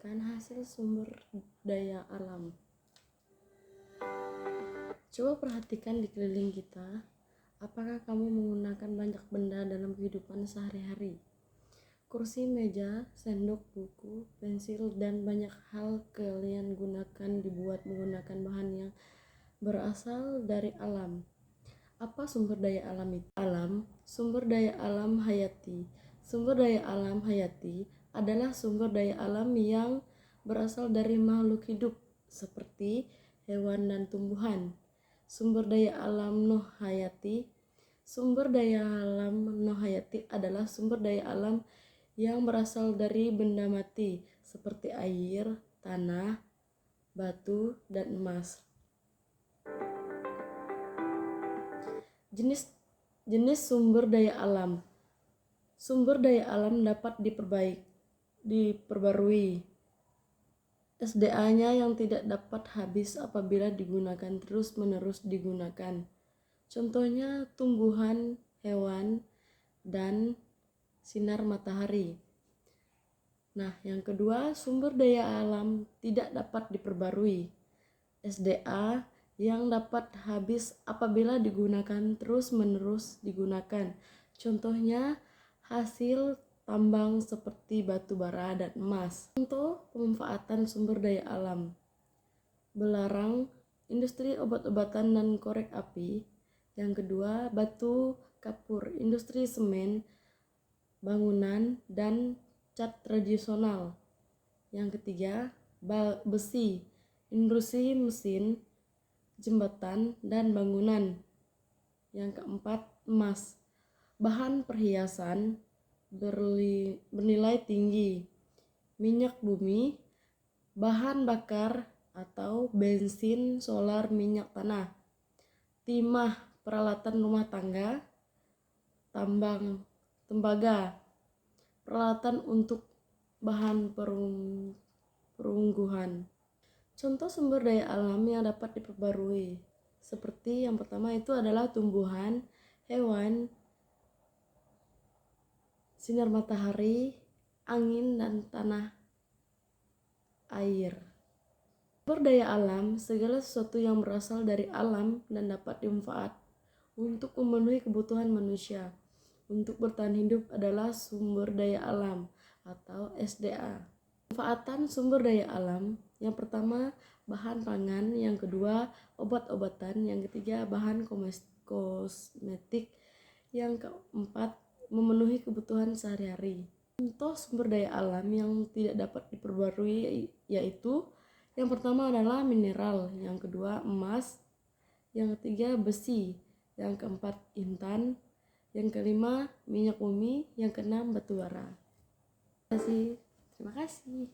perhatikan hasil sumber daya alam. Coba perhatikan di keliling kita, apakah kamu menggunakan banyak benda dalam kehidupan sehari-hari? Kursi, meja, sendok, buku, pensil, dan banyak hal kalian gunakan dibuat menggunakan bahan yang berasal dari alam. Apa sumber daya alam itu? Sumber daya alam hayati. Sumber daya alam hayati adalah sumber daya alam yang berasal dari makhluk hidup seperti hewan dan tumbuhan. Sumber daya alam non hayati. Sumber daya alam non hayati adalah sumber daya alam yang berasal dari benda mati seperti air, tanah, batu, dan emas. Jenis sumber daya alam. Sumber daya alam dapat diperbarui. SDA-nya yang tidak dapat habis apabila digunakan terus-menerus digunakan. Contohnya tumbuhan, hewan, dan sinar matahari. Nah, yang kedua, sumber daya alam tidak dapat diperbarui. SDA yang dapat habis apabila digunakan terus-menerus digunakan. Contohnya hasil tambang seperti batu bara dan emas. Contoh pemanfaatan sumber daya alam. Belarang, industri obat-obatan dan korek api. Yang kedua, batu kapur, industri semen, bangunan, dan cat tradisional. Yang ketiga, besi, industri mesin, jembatan, dan bangunan. Yang keempat, emas, bahan perhiasan bernilai tinggi, minyak bumi, bahan bakar atau bensin, solar, minyak tanah, timah, peralatan rumah tangga, tembaga, peralatan untuk bahan perungguan. Contoh sumber daya alam yang dapat diperbarui seperti yang pertama itu adalah tumbuhan, hewan, sinar matahari, angin, dan tanah air. Sumber daya alam segala sesuatu yang berasal dari alam dan dapat dimanfaatkan untuk memenuhi kebutuhan manusia untuk bertahan hidup adalah sumber daya alam atau SDA. Manfaatan sumber daya alam, yang pertama bahan pangan, yang kedua obat-obatan, yang ketiga bahan kosmetik, yang keempat memenuhi kebutuhan sehari-hari. Contoh sumber daya alam yang tidak dapat diperbarui yaitu yang pertama adalah mineral, yang kedua emas, yang ketiga besi, yang keempat intan, yang kelima minyak bumi, yang keenam batu bara. Terima kasih.